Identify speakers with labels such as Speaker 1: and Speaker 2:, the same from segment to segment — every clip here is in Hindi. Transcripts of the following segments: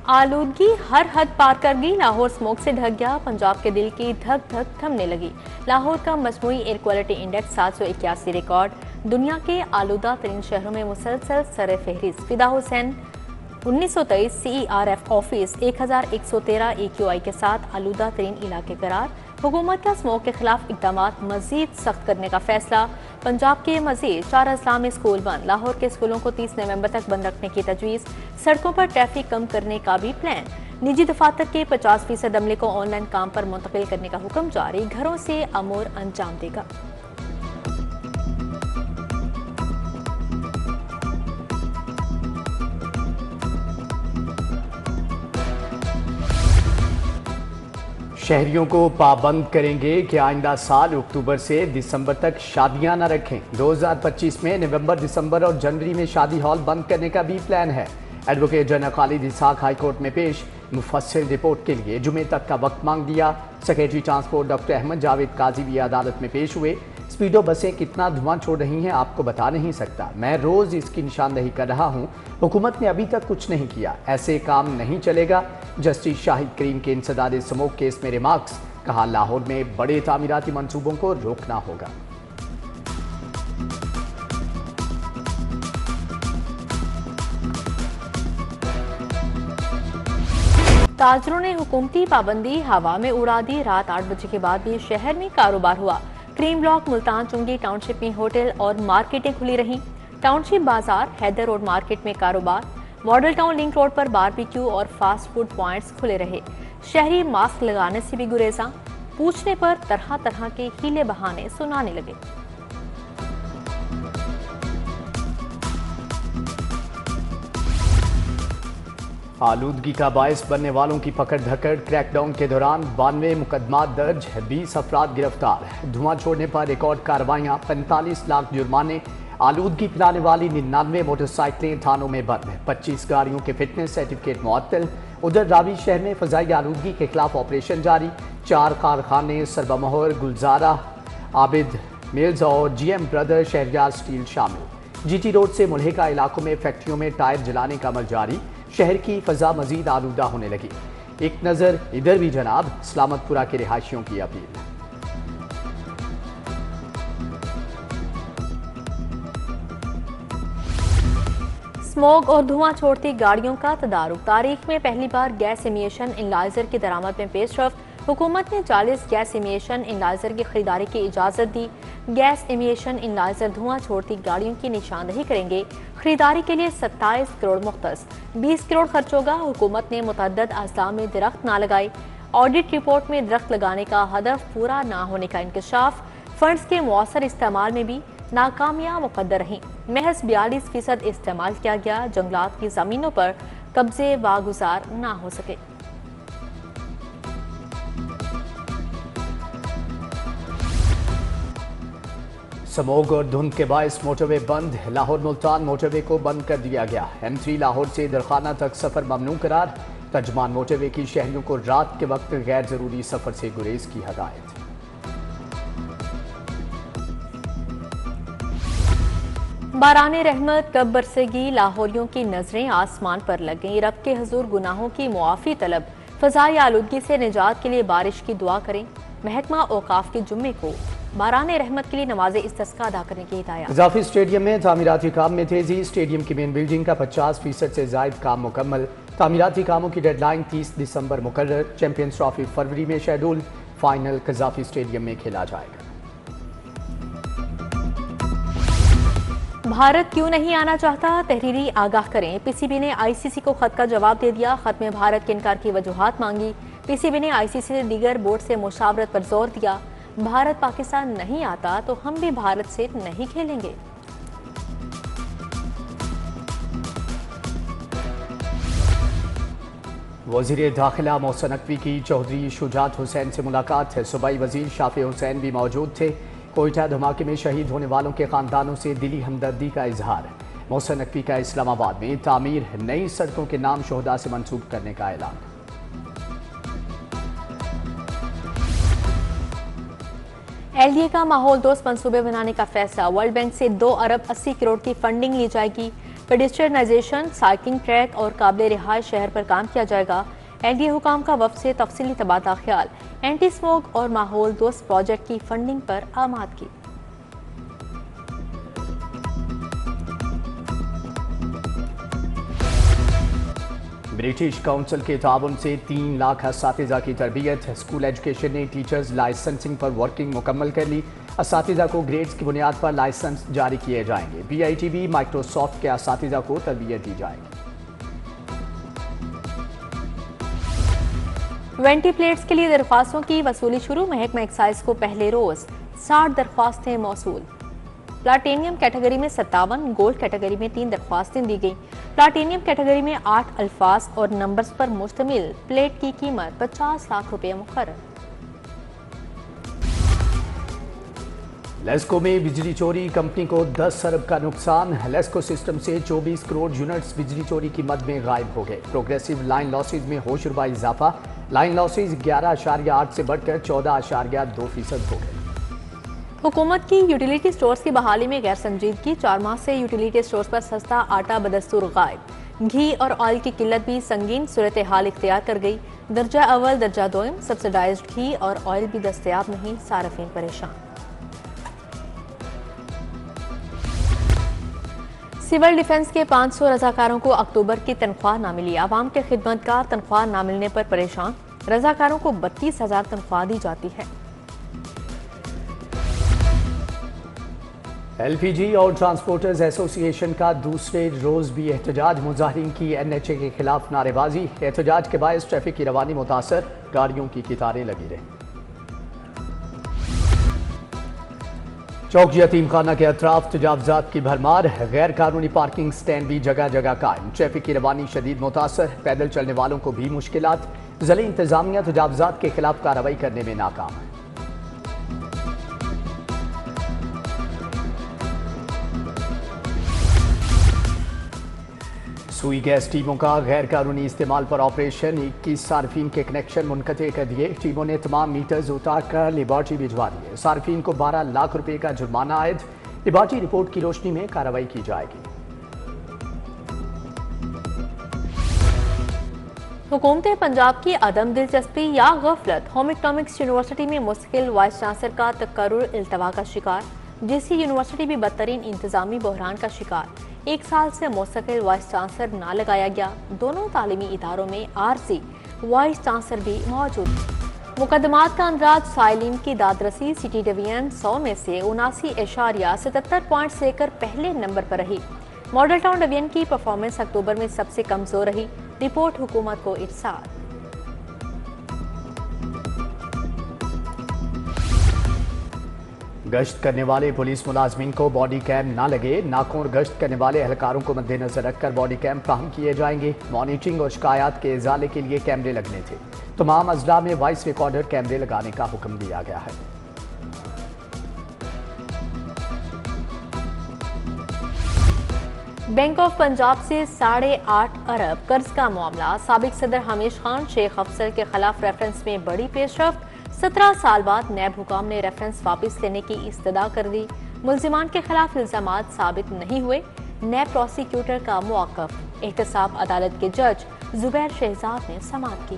Speaker 1: आलूदगी हर हद पार कर गई। लाहौर स्मोक से ढक गया। पंजाब के दिल की धक धक थमने लगी। लाहौर का मजमूई एयर क्वालिटी इंडेक्स 781 रिकॉर्ड। दुनिया के आलूदा तरीन शहरों में मुसलसल सर फहरिस्त। फिदा हुसैन 1923 CERF ऑफिस 1113 AQI के साथ आलूदा तरीन इलाके करार। हुकूमत का स्मोक के खिलाफ इकदाम मजीद सख्त करने का फैसला। पंजाब के मजीद 4 अजला में स्कूल बंद। लाहौर के स्कूलों को 30 नवंबर तक बंद रखने की तजवीज़। सड़कों पर ट्रैफिक कम करने का भी प्लान। निजी दफातर के 50% अमले को ऑनलाइन काम पर मुंतकिल करने का हुक्म जारी। घरों से अमूर अंजाम देगा।
Speaker 2: शहरियों को पाबंद करेंगे कि आइंदा साल अक्टूबर से दिसंबर तक शादियां न रखें। 2025 में नवंबर, दिसंबर और जनवरी में शादी हॉल बंद करने का भी प्लान है। Advocate general Khalid Ishaq high court में पेश। मुफस्सिल रिपोर्ट के लिए जुमे तक का वक्त मांग दिया। Secretary transport doctor Ahmad Javed Qazi भी अदालत में पेश हुए। स्पीडो बसें कितना धुआं छोड़ रही हैं आपको बता नहीं सकता। मैं रोज इसकी निशानदही कर रहा हूं। हुकूमत ने अभी तक कुछ नहीं किया। ऐसे काम नहीं चलेगा। जस्टिस शाहिद करीम के इंसदाद स्मोक केस में रिमार्क्स। कहा लाहौर में बड़े तामीराती मंसूबों को रोकना होगा।
Speaker 1: ताजरों ने हुकूमती पाबंदी हवा में उड़ा दी। रात 8 बजे के बाद भी शहर में कारोबार हुआ। क्रीम ब्लॉक, मुल्तान चुंगी टाउनशिप में होटल और मार्केटें खुली रहीं। टाउनशिप बाजार, हैदर रोड मार्केट में कारोबार। मॉडल टाउन लिंक रोड पर बारबेक्यू और फास्ट फूड पॉइंट्स खुले रहे। शहरी मास्क लगाने से भी गुरेजा। पूछने पर तरह तरह के हीले बहाने सुनाने लगे।
Speaker 2: आलूदगी का बायस बनने वालों की पकड़ धकड़। क्रैकडाउन के दौरान 92 मुकदमा दर्ज, 20 अफराद गिरफ्तार। धुआं छोड़ने पर रिकॉर्ड कार्रवाइयां, 45 लाख जुर्माने। आलूदगी फैलाने वाली 99 मोटरसाइकिलें थानों में बंद। 25 गाड़ियों के फिटनेस सर्टिफिकेट मुअत्तल। उधर रावी शहर में फजाई आलूदगी के खिलाफ ऑपरेशन जारी। 4 कारखाने सरबमोहर, गुलजारा, आबिद मिल्स और GM ब्रदर शहरयार स्टील शामिल। GT रोड से मुल्हिका इलाकों में फैक्ट्रियों में टायर जलाने का अमल जारी। शहर की फजा मजीद आलूदा होने लगी। एक नजर इधर भी जनाब। सलामतपुरा के रिहायशियों की अपील।
Speaker 1: स्मोक और धुआं छोड़ती गाड़ियों का तदारुक। तारीख में पहली बार गैस इमिशन एनालाइजर की दरामद में पेशरफ्त। हुकूमत ने 40 गैस इमिशन एनालाइजर की खरीदारी की इजाज़त दी। गैस इमिशन एनालाइजर धुआं छोड़ती गाड़ियों की निशानदही करेंगे। खरीदारी के लिए 27 करोड़ मुख्तस, 20 करोड़ खर्च होगा। हुकूमत ने मुतअद्दिद अजला में दरख्त ना लगाए। ऑडिट रिपोर्ट में दरख्त लगाने का हदफ पूरा ना होने का इंकशाफ। फंड्स के मौसर इस्तेमाल में भी नाकामियां मुकद्दर रहीं। महज 42% इस्तेमाल किया गया। जंगलात की जमीनों पर कब्जे वागुजार ना हो सके।
Speaker 2: स्मोग और धुंध के बायस मोटरवे बंद। लाहौर मुल्तान मोटरवे को बंद कर दिया गया। M3 लाहौर से दरखाना तक सफर ममनू करार। तर्जमान मोटरवे की शहरियों को रात के वक्त गैर जरूरी सफर से गुरेज की हदायत।
Speaker 1: बाराने रहमत कब बरसेगी। लाहौरियों की नजरें आसमान पर लग गईं। रब के हुजूर गुनाहों की मुआफ़ी तलब। फ़ज़ाई आलूदगी से निजात के लिए बारिश की दुआ करें। महकमा औकाफ के जुम्मे को बाराने रहमत के लिए नमाज़े इस्तिस्का अदा करने की हिदायत।
Speaker 2: इजाफी स्टेडियम में तामीराती काम में तेजी। स्टेडियम की मेन बिल्डिंग का 50% से जायद काम मुकम्मल। तामीराती कामों की डेडलाइन 30 दिसंबर मुकर्रर। चैंपियंस ट्रॉफी फरवरी में शेड्यूल। फाइनल कज़ाफी स्टेडियम में खेला जाएगा।
Speaker 1: भारत क्यों नहीं आना चाहता, तहरीरी आगाह करें। PCB ने ICC को खत का जवाब दे दिया। खत में भारत के इनकार की वजूहात मांगी। PCB ने ICC से दीगर बोर्ड से मुशावरत पर जोर दिया। भारत पाकिस्तान नहीं आता तो हम भी भारत से नहीं खेलेंगे।
Speaker 2: वज़ीर दाखिला मोहसिन नकवी की चौधरी शुजात हुसैन से मुलाकात है। सूबाई वज़ीर शाफी हुसैन भी मौजूद थे। कोयटा धमाके में शहीद होने वालों के खानदानों से दिली हमदर्दी का इजहार। मोहसिन नकवी का इस्लामाबाद में तामीर नई सड़कों के नाम शोहदा से मंसूब करने का ऐलान।
Speaker 1: LDA का माहौल दोस्त मंसूबे बनाने का फैसला। वर्ल्ड बैंक से 2 अरब 80 करोड़ की फंडिंग ली जाएगी। पेडिस्ट्रियनाइजेशन, साइकिलिंग ट्रैक और काबिल रिहाइश शहर पर काम किया जाएगा। एलडीए हुकाम का वफ्द से तफसीली तबादला ख्याल। एंटी स्मोक और माहौल दोस्त प्रोजेक्ट की फंडिंग पर आमादगी।
Speaker 2: ब्रिटिश काउंसिल के ताउन से 3 लाख असातिज़ा की तरबियत। स्कूल एजुकेशन ने टीचर्स लाइसेंसिंग पर वर्किंग मुकम्मल कर ली। असातिज़ा को ग्रेड्स की बुनियाद पर लाइसेंस जारी किए जाएंगे। BITB माइक्रोसॉफ्ट के असातिज़ा को तरबियत दी जाएगी।
Speaker 1: वेंटिलेटर्स के लिए दरख्वास्तों की वसूली शुरू। महकमा एक्साइज को पहले रोज 60 दरख्वास्तें मौसूल। प्लाटिनियम कैटेगरी में 57, गोल्ड कैटेगरी में 3 दरख्वास्तें दी गई। प्लाटिनियम कैटेगरी में 8 अल्फाज और नंबर्स पर मुश्तमिल प्लेट की कीमत 50 लाख रुपये मुकर्रर।
Speaker 2: लेस्को में बिजली चोरी, कंपनी को 10 अरब का नुकसान। लेस्को सिस्टम से 24 करोड़ यूनिट्स बिजली चोरी की मद में गायब हो गए। प्रोग्रेसिव लाइन लॉसेज में होशरुबा इजाफा। लाइन लॉसेज 11.8 से बढ़कर 14.2% हो गए।
Speaker 1: हुकूमत की यूटिलिटी स्टोर्स की बहाली में गैर संजीदगी। 4 माह से यूटिलिटी स्टोर्स पर सस्ता आटा बदस्तूर गायब। घी और ऑयल की किल्लत भी संगीन सूरत हाल इख्तियार कर गई। दर्जा अव्वल दर्जा दोयम सब्सिडाइज्ड घी और ऑयल भी दस्तयाब नहीं, सारफीन परेशान। सिविल डिफेंस के 500 रजाकारों को अक्टूबर की तनख्वाह न मिली। आवाम के खिदमतगार तनख्वाह न मिलने पर परेशान। रजाकारों को 32,000 तनख्वाह दी जाती है।
Speaker 2: LPG और ट्रांसपोर्टर्स एसोसिएशन का दूसरे रोज भी एहतजाज। मुजाहिरीन की NHA के खिलाफ नारेबाजी। एहतजाज के बायस ट्रैफिक की रवानी मुतासर, गाड़ियों की कतारें लगी रही। चौक यतीम खाना के अतराफ तजावजात की भरमार। गैर कानूनी पार्किंग स्टैंड भी जगह जगह कायम। ट्रैफिक की रवानी शदीद मुतासर, पैदल चलने वालों को भी मुश्किलात। ज़िला इंतजामिया तजावजात के खिलाफ कार्रवाई करने में नाकाम। सुई गैस टीमों का गैर कानूनी इस्तेमाल पर ऑपरेशन। 21 सार्फिन के कनेक्शन मुनक़ते कर दिए। टीमों ने तमाम मीटर्स उतार कर लेबॉर्ट्री भिजवा दिए। सार्फिन को 12 लाख रुपए का जुर्माना आयद। लेबॉर्ट्री रिपोर्ट की रोशनी में कार्रवाई की जाएगी।
Speaker 1: हुकूमत पंजाब की अदम दिलचस्पी या गफलत। होम इकनॉमिक्स यूनिवर्सिटी में मुस्तकिल वाइस चांसलर का तकर्रुर इल्तवा का शिकार। JC यूनिवर्सिटी भी बदतरीन इंतजामी बहरान का शिकार। 1 साल से मुस्तकिल वाइस चांसलर ना लगाया गया। दोनों तालीमी इदारों में आरजी वाइस चांसलर भी मौजूद। मुकदमात का अंदाज साइलिन की दादरसी। सिटी डिवीजन 100 में से 79.77 पॉइंट्स लेकर पहले नंबर पर रही। मॉडल टाउन डिवीजन की परफॉर्मेंस अक्टूबर में सबसे कमजोर रही। रिपोर्ट हुकूमत को इरसाल।
Speaker 2: गश्त करने वाले पुलिस मुलाजमीन को बॉडी कैम ना लगे। नाकोर गश्त करने वाले एहलकारों को मद्देनजर रखकर बॉडी कैम फ्राहम किए जाएंगे। मॉनिटरिंग और शिकायत के इजाले के लिए कैमरे लगने थे। तमाम अजला में वॉइस रिकॉर्डर कैमरे लगाने का हुक्म दिया गया है।
Speaker 1: बैंक ऑफ पंजाब से 8.5 अरब कर्ज का मामला। साबिक सदर हमीश खान शेख अफसर के खिलाफ रेफरेंस में बड़ी पेशरफ्त। 17 साल बाद नैब हुकाम ने रेफरेंस वापस लेने की इस्तदा कर दी। मुल्जिमान के खिलाफ इल्जामात साबित नहीं हुए। नैब प्रोसिक्यूटर का मौक़िफ़। एहतसाब अदालत के जज जुबैर शहजाद ने समाअत की।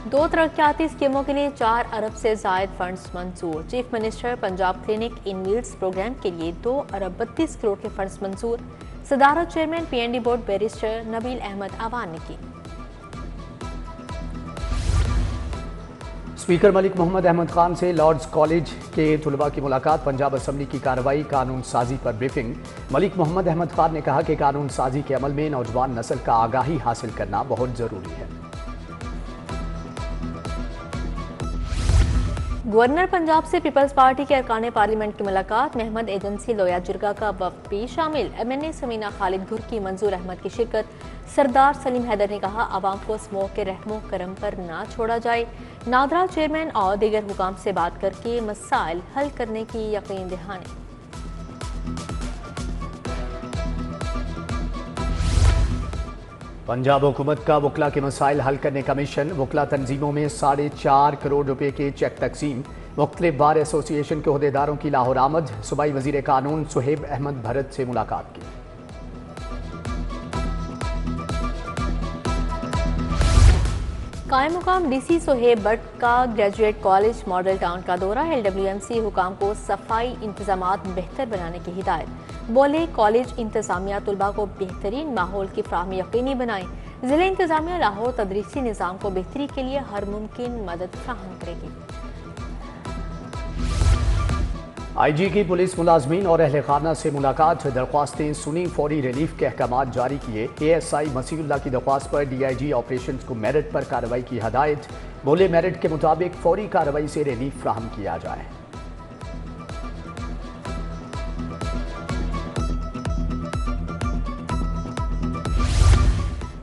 Speaker 1: 2 तरक्याती स्कीमों के लिए 4 अरब से जायद फंड्स मंजूर। Chief minister Punjab clinic in needs programme के लिए 2 अरब 32 करोड़ के फंड्स मंजूर। सदारत chairman PND board barrister Nabeel Ahmad Awan ने की।
Speaker 2: स्पीकर मलिक मोहम्मद अहमद खान से लॉर्ड्स कॉलेज के तलबा की मुलाकात। पंजाब असम्बली की कार्रवाई, कानून साजी पर ब्रीफिंग। मलिक मोहम्मद अहमद खान ने कहा कि कानून साजी के अमल में नौजवान नस्ल का आगाही हासिल करना बहुत जरूरी है।
Speaker 1: गवर्नर पंजाब से पीपल्स पार्टी के अरकान पार्लियामेंट की मुलाकात। महमद एजेंसी लोया जिरगा का वफ्द भी शामिल। MNA समीना खालिद घुर की मंजूर अहमद की शिरकत। सरदार सलीम हैदर ने कहा आवाम को स्मोक के रहमो करम पर ना छोड़ा जाए। नादरा चेयरमैन और दीगर हुकाम से बात करके मसाइल हल करने की यकीन दहानी।
Speaker 2: पंजाब हुकूमत का वकला के मसाइल हल करने का मिशन। वकला तंजीमों में 4.5 करोड़ रुपए के चेक तकसीम। मुख्तलिफ बार एसोसिएशन के अहदेदारों की लाहौर आमद, सूबाई वजीर कानून सुहेब अहमद भरत से मुलाकात की।
Speaker 1: कायम मुकाम डीसी सुहेब भट्ट का ग्रेजुएट कॉलेज मॉडल टाउन का दौरा, LWMC हुकाम को सफाई इंतजामात बेहतर बनाने की हिदायत। बोले कॉलेज इंतजामिया तलबा को बेहतरीन माहौल की फ्राहमी यकीनी बनाए। जिला इंतजामिया लाहौर तदरीसी निज़ाम को बेहतरी के लिए हर मुमकिन मदद फ्राहम करेगी।
Speaker 2: IG की पुलिस मुलाजमीन और अहले खाना से मुलाकात, दरख्वास्तें सुनी, फौरी रिलीफ के अहकाम जारी किए। ASI मसीहुल्लाह की दरख्वास्त पर DIG ऑपरेशन को मेरिट पर कार्रवाई की हदायत। बोले मेरिट के मुताबिक फौरी कार्रवाई से रिलीफ फ्राहम किया जाए।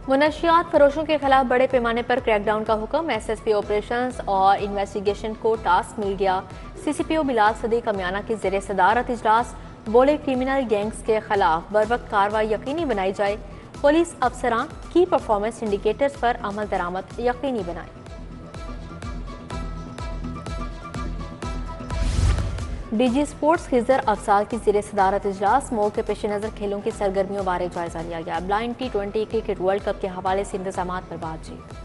Speaker 1: मुनशियात फरोशों के खिलाफ बड़े पैमाने पर क्रैकडाउन का हुक्म, SSP ऑपरेशंस और इन्वेस्टिगेशन को टास्क मिल गया। CCPO बिलाल सदीक अमियाना की ज़ेरे सदारत इजलास। बोले क्रिमिनल गैंग्स के खिलाफ बरवक्त कार्रवाई यकीनी बनाई जाए। पुलिस अफसरान की परफॉर्मेंस इंडिकेटर्स पर अमल दरामद यकीनी बनाए। DG स्पोर्ट्स खिजर अफसाल की ज़ेरे सदारत इजलास। मोड़ के पेश नज़र खेलों की सरगर्मियों बारे जायजा लिया गया। Blind T20 cricket world cup के हवाले से इंतजाम पर बातचीत।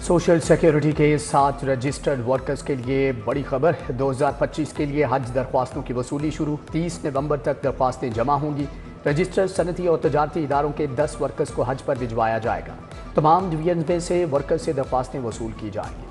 Speaker 2: सोशल सिक्योरिटी के साथ रजिस्टर्ड वर्कर्स के लिए बड़ी खबर, 2025 के लिए हज दरख्वास्तों की वसूली शुरू। 30 नवंबर तक दरख्वास्तें जमा होंगी। रजिस्टर्ड सनती और तजारती इदारों के 10 वर्कर्स को हज पर भिजवाया जाएगा। तमाम डिवीजन में से वर्कर्स से दरख्वास्तें वसूल की जाएंगी।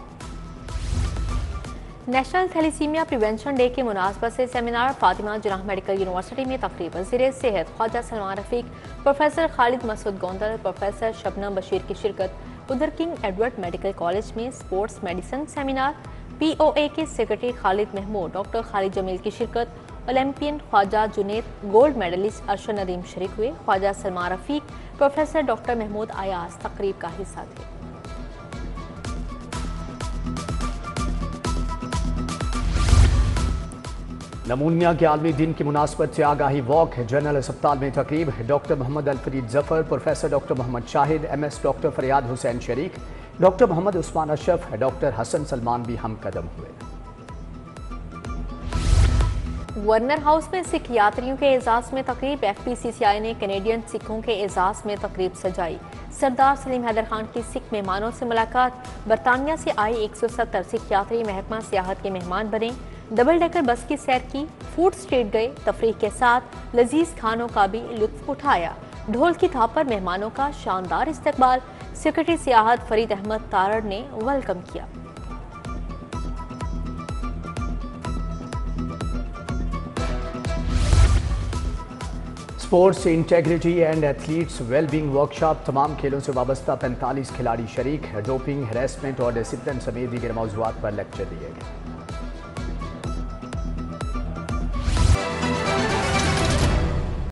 Speaker 1: नेशनल थैलीसीमिया प्रिवेंशन डे के मुनासबत से seminar, Fatima Jinnah medical university में तकरीब। वज़ीर सेहत ख्वाजा सलमान रफीक, प्रोफेसर खालिद मसूद गोंदल, प्रोफेसर शबनम बशीर की शिरकत। उधर किंग एडवर्ड मेडिकल कॉलेज में स्पोर्ट्स मेडिसिन सेमिनार, POA के सेक्रेटरी खालिद महमूद, डॉक्टर खालिद जमील की शिरकत। Olympian Khawaja Junaid, gold medallist Arshad Nadeem शरीक हुए। ख्वाजा सलमान रफीक, प्रोफेसर डॉक्टर महमूद अयाज तकरीब का हिस्सा थे।
Speaker 2: नमूनिया के आलमी दिन की मुनासबत से आगाही वॉक, जनरल अस्पताल में तकरीब। Doctor Mohammad Alfareed Zafar, professor doctor Mohammad Shahid, MS doctor Faryad Hussain शरीक, डॉक्टर मोहम्मद उस्मान अशरफ, डॉक्टर हसन सलमान भी हम कदम हुए।
Speaker 1: वर्नर हाउस में सिख यात्रियों के एजाज में तकरीब। FPCCI ने कैनेडियन सिखों के एजाज में तकरीब सजाई। सरदार सलीम हैदर खान की सिख मेहमानों से मुलाकात। बरतानिया से आए 170 सिख यात्री महकमा सियाहत के मेहमान बने। डबल डेकर बस की सैर की, फूड स्ट्रीट गए, तफरीह के साथ लजीज खानों का भी लुत्फ उठाया। ढोल की थाप पर मेहमानों का शानदार इस्तकबाल। सेक्रेटरी सियाहत फरीद अहमद तारड़ ने वेलकम किया।
Speaker 2: Sports integrity and athletes wellbeing workshop, तमाम खेलों से वाबस्ता 45 खिलाड़ी शरीक। डोपिंग, हैरेसमेंट और डिसिप्लिन समेत दीगर मौज़ूआत पर लेक्चर दिए गए।